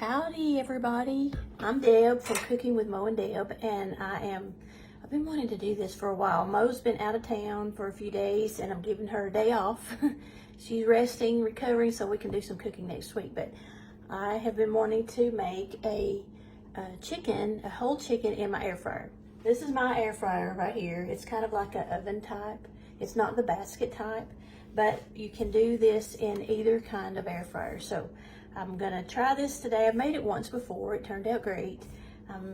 Howdy everybody, I'm Deb from Cooking with Mo and Deb, and I've been wanting to do this for a while. Mo's been out of town for a few days and I'm giving her a day off. She's resting, recovering, so we can do some cooking next week. But I have been wanting to make a whole chicken in my air fryer. This is my air fryer right here. It's kind of like an oven type. It's not the basket type, but you can do this in either kind of air fryer. So I'm gonna try this today. I've made it once before. It turned out great.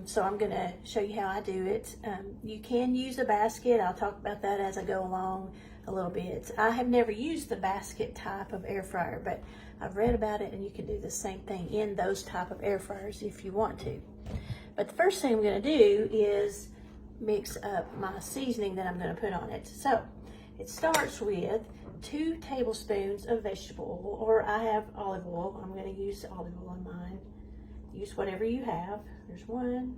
So I'm gonna show you how I do it. You can use a basket. I'll talk about that as I go along a little bit. I have never used the basket type of air fryer, but I've read about it and you can do the same thing in those type of air fryers if you want to. But the first thing I'm gonna do is mix up my seasoning that I'm gonna put on it. So it starts with 2 tablespoons of vegetable oil, or I have olive oil. I'm going to use olive oil on mine. Use whatever you have. There's 1,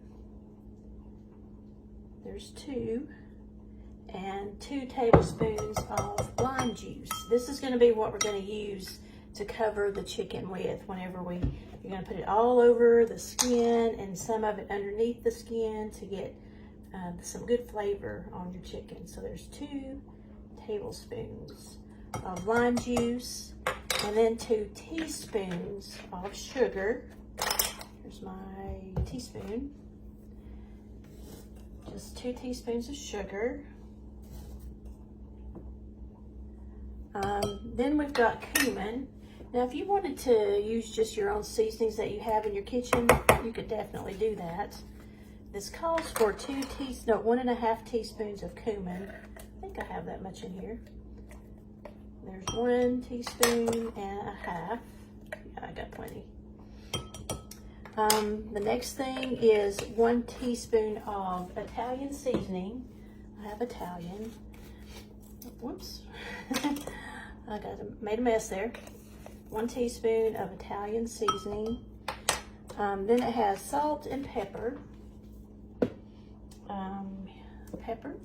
there's 2, and 2 tablespoons of lime juice. This is going to be what we're going to use to cover the chicken with whenever you're going to put it all over the skin and some of it underneath the skin to get some good flavor on your chicken. So there's 2 tablespoons of lime juice, and then 2 teaspoons of sugar. Here's my teaspoon. Just 2 teaspoons of sugar. Then we've got cumin. Now if you wanted to use just your own seasonings that you have in your kitchen, you could definitely do that. This calls for 1.5 teaspoons of cumin. I think I have that much in here. There's 1 teaspoon and a half. Yeah, I got plenty. The next thing is 1 teaspoon of Italian seasoning. I have Italian. Whoops. Made a mess there. 1 teaspoon of Italian seasoning. Then it has salt and pepper. Pepper.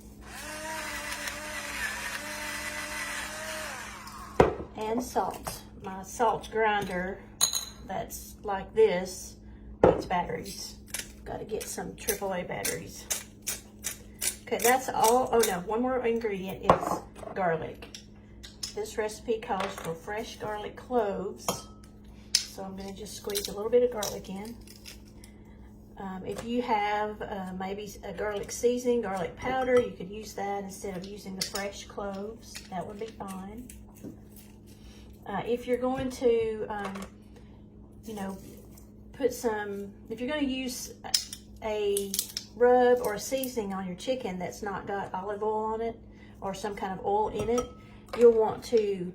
And salt. My salt grinder that's like this needs batteries. Got to get some AAA batteries. Okay, that's all. Oh no, one more ingredient is garlic. This recipe calls for fresh garlic cloves, so I'm going to just squeeze a little bit of garlic in. If you have maybe a garlic seasoning, garlic powder, you could use that instead of using the fresh cloves. That would be fine. If you're going to, if you're going to use a rub or a seasoning on your chicken that's not got olive oil on it or some kind of oil in it, you'll want to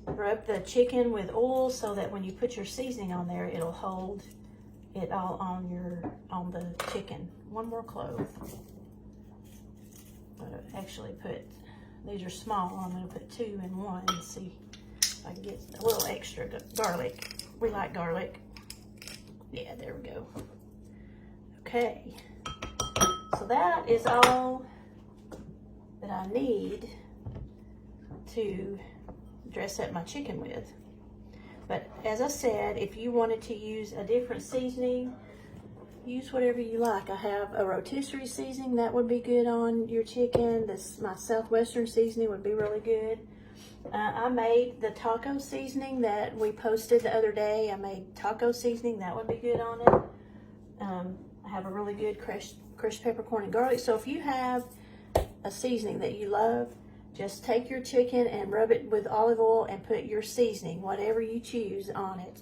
rub the chicken with oil so that when you put your seasoning on there, it'll hold it all on the chicken. 1 more clove. Actually these are small. I'm going to put 2 in 1 and see I can get a little extra garlic. We like garlic. Yeah, there we go. Okay, so that is all that I need to dress up my chicken with. But as I said, if you wanted to use a different seasoning, use whatever you like. I have a rotisserie seasoning that would be good on your chicken. My southwestern seasoning would be really good. I made the taco seasoning that we posted the other day. I made taco seasoning. That would be good on it. I have a really good crushed peppercorn and garlic. So if you have a seasoning that you love, just take your chicken and rub it with olive oil and put your seasoning, whatever you choose, on it.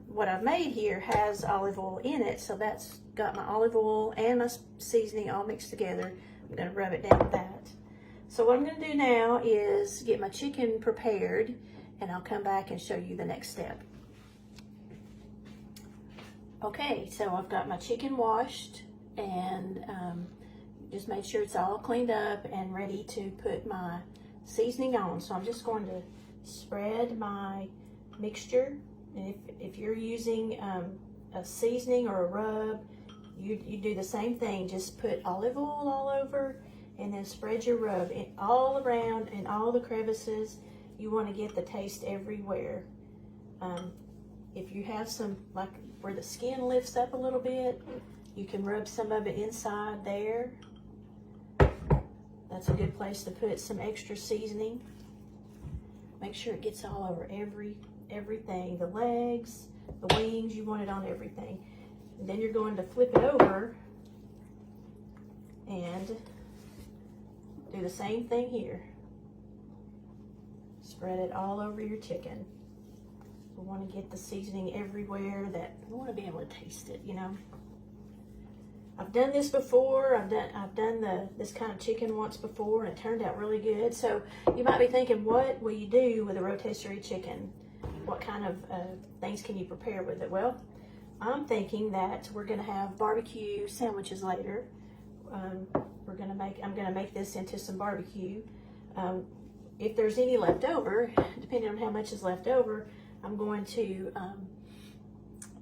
What I've made here has olive oil in it, so that's got my olive oil and my seasoning all mixed together. I'm going to rub it down with that. So what I'm going to do now is get my chicken prepared, and I'll come back and show you the next step. Okay, so I've got my chicken washed and just made sure it's all cleaned up and ready to put my seasoning on. So I'm just going to spread my mixture. And if you're using a seasoning or a rub, you do the same thing. Just put olive oil all over and then spread your rub all around in all the crevices. You want to get the taste everywhere. if you have some, like where the skin lifts up a little bit, you can rub some of it inside there. That's a good place to put some extra seasoning. Make sure it gets all over everything. The legs, the wings, you want it on everything. And then you're going to flip it over and do the same thing here. Spread it all over your chicken. We want to get the seasoning everywhere. That we want to be able to taste it, you know. I've done this before. I've done this kind of chicken once before, and it turned out really good. So you might be thinking, what will you do with a rotisserie chicken? What kind of things can you prepare with it? Well, I'm thinking that we're going to have barbecue sandwiches later. I'm going to make this into some barbecue. If there's any left over, depending on how much is left over, I'm going to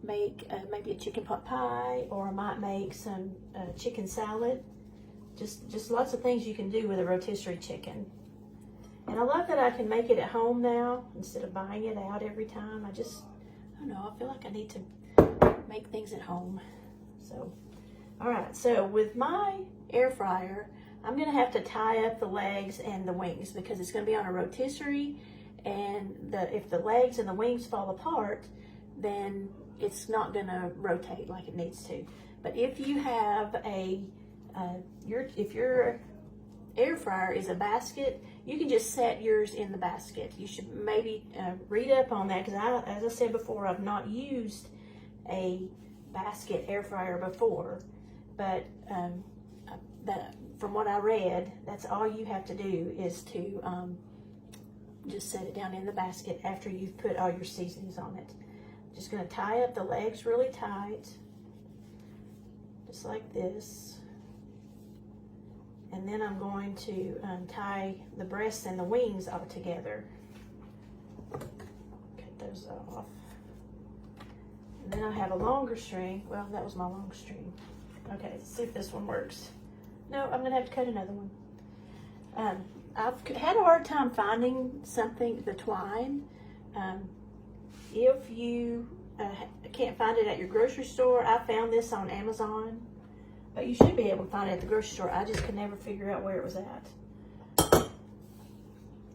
make maybe a chicken pot pie, or I might make some chicken salad. Just lots of things you can do with a rotisserie chicken. And I love that I can make it at home now instead of buying it out every time. I don't know, I feel like I need to make things at home. So, all right, so with my air fryer, I'm gonna have to tie up the legs and the wings because it's gonna be on a rotisserie, and if the legs and the wings fall apart, then it's not gonna rotate like it needs to. But if you have if your air fryer is a basket, you can just set yours in the basket. You should maybe read up on that, because as I said before, I've not used a basket air fryer before, but from what I read, that's all you have to do is to just set it down in the basket after you've put all your seasonings on it. Just going to tie up the legs really tight, just like this. And then I'm going to tie the breasts and the wings all together. Cut those off. And then I have a longer string. Well, that was my long string. Okay, let's see if this one works. No, I'm going to have to cut another one. I've had a hard time finding something, the twine. If you can't find it at your grocery store, I found this on Amazon. But you should be able to find it at the grocery store. I just could never figure out where it was at.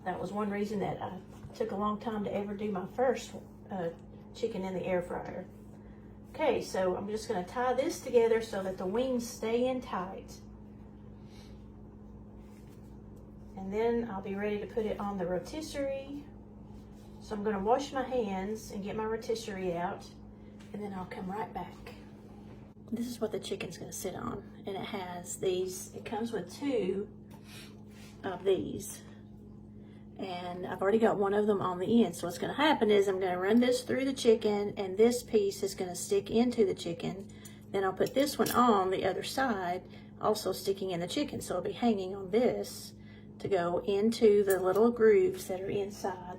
That was one reason that I took a long time to ever do my first chicken in the air fryer. Okay, so I'm just going to tie this together so that the wings stay in tight. And then I'll be ready to put it on the rotisserie. So I'm going to wash my hands and get my rotisserie out, and then I'll come right back. This is what the chicken's going to sit on, and it has these, it comes with 2 of these, and I've already got one of them on the end. So what's going to happen is I'm going to run this through the chicken, and this piece is going to stick into the chicken. Then I'll put this one on the other side, also sticking in the chicken, so it'll be hanging on this to go into the little grooves that are inside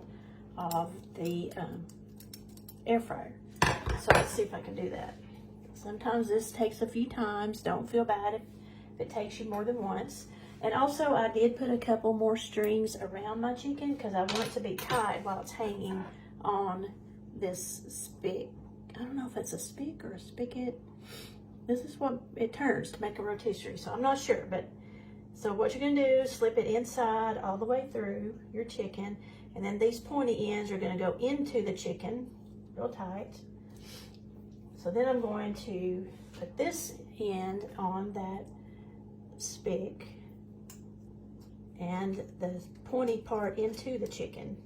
of the air fryer. So let's see if I can do that. Sometimes this takes a few times. Don't feel bad if it takes you more than once. And also I did put a couple more strings around my chicken because I want it to be tight while it's hanging on this spigot. I don't know if it's a spigot or a spigot. This is what it turns to make a rotisserie, so I'm not sure. But so what you're going to do is slip it inside all the way through your chicken, and then these pointy ends are going to go into the chicken real tight. So then I'm going to put this end on that spigot and the pointy part into the chicken.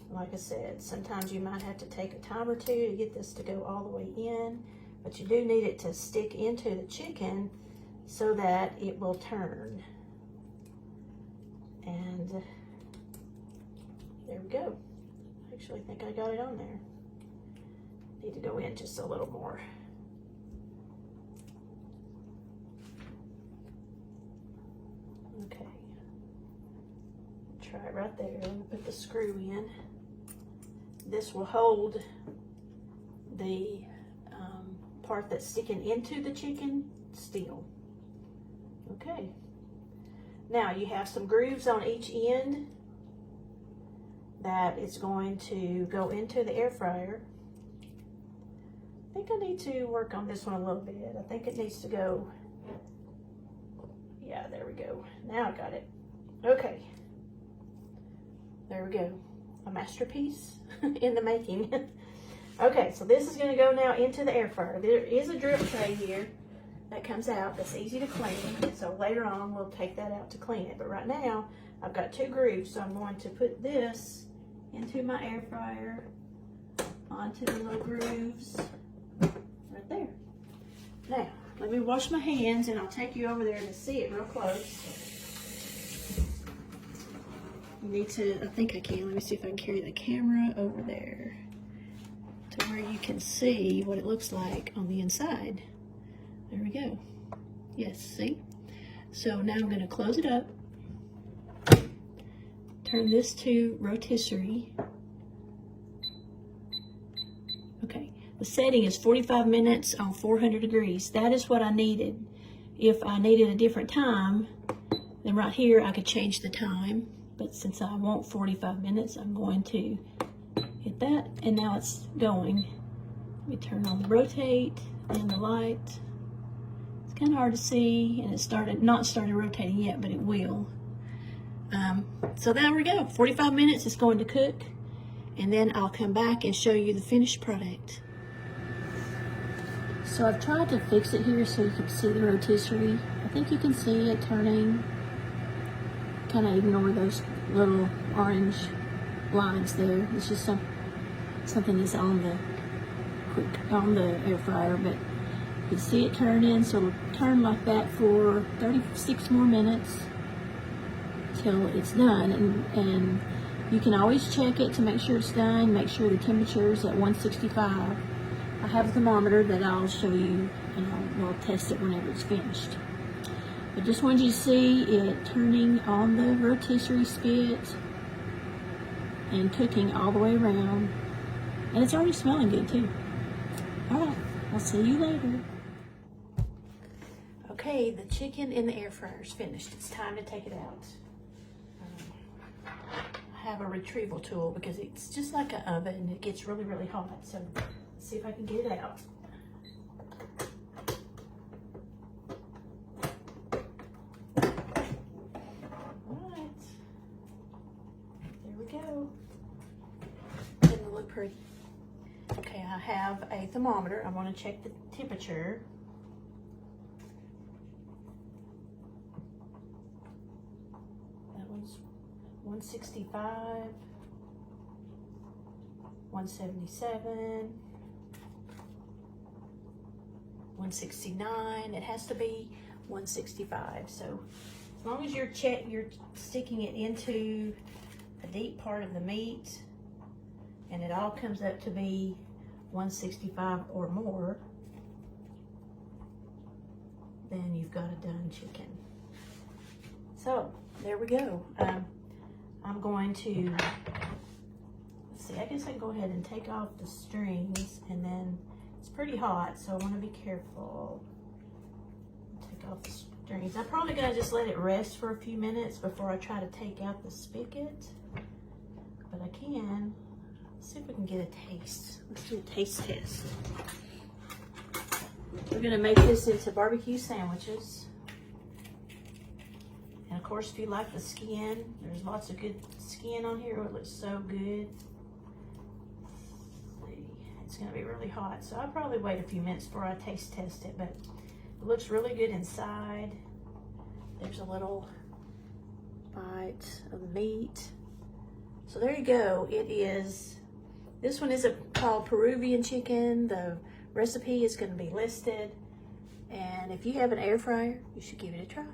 Like I said, sometimes you might have to take a time or two to get this to go all the way in, but you do need it to stick into the chicken so that it will turn. And there we go. I actually think I got it on there. Need to go in just a little more. Okay. Try it right there. Let me put the screw in. This will hold the part that's sticking into the chicken still. Okay. Now you have some grooves on each end that is going to go into the air fryer. I think I need to work on this one a little bit. I think it needs to go, yeah, there we go. Now I got it. Okay. There we go. A masterpiece in the making. Okay, so this is going to go now into the air fryer. There is a drip tray here that comes out that's easy to clean. So later on we'll take that out to clean it. But right now I've got 2 grooves, so I'm going to put this into my air fryer onto the little grooves right there. Now, let me wash my hands and I'll take you over there to see it real close. You need to, I think I can, let me see if I can carry the camera over there to where you can see what it looks like on the inside. There we go. Yes, see? So now I'm going to close it up. Turn this to rotisserie. Okay, the setting is 45 minutes on 400 degrees. That is what I needed. If I needed a different time, then right here I could change the time. But since I want 45 minutes, I'm going to hit that, and now it's going. Let me turn on the rotate and the light. It's kind of hard to see, and it's not started rotating yet, but it will. So there we go, 45 minutes it's going to cook, and then I'll come back and show you the finished product. So I've tried to fix it here so you can see the rotisserie. I think you can see it turning. Kind of ignore those little orange lines there. It's just something that's on the air fryer, but you can see it turning. So it'll turn like that for 36 more minutes till it's done, and you can always check it to make sure it's done. Make sure the temperature is at 165. I have a thermometer that I'll show you, and we'll test it whenever it's finished. I just wanted you to see it turning on the rotisserie spit and cooking all the way around. And it's already smelling good too. All right, I'll see you later. Okay, the chicken in the air fryer is finished. It's time to take it out. I have a retrieval tool because it's just like an oven and it gets really, really hot. So let's see if I can get it out. Pretty. Okay, I have a thermometer. I want to check the temperature. That one's 165, 177, 169. It has to be 165. So as long as you're sticking it into a deep part of the meat, and it all comes up to be 165 or more, then you've got a done chicken. So there we go. I'm going to, let's see, I guess I can go ahead and take off the strings, and then it's pretty hot, so I want to be careful. Take off the strings. I'm probably gonna just let it rest for a few minutes before I try to take out the spigot, but I can. Let's see if we can get a taste. Let's do a taste test. We're gonna make this into barbecue sandwiches. And of course, if you like the skin, there's lots of good skin on here. It looks so good. Let's see. It's gonna be really hot, so I'll probably wait a few minutes before I taste test it, but it looks really good inside. There's a little bite of the meat. So there you go. It is. This one is called Peruvian Chicken. The recipe is going to be listed. And if you have an air fryer, you should give it a try.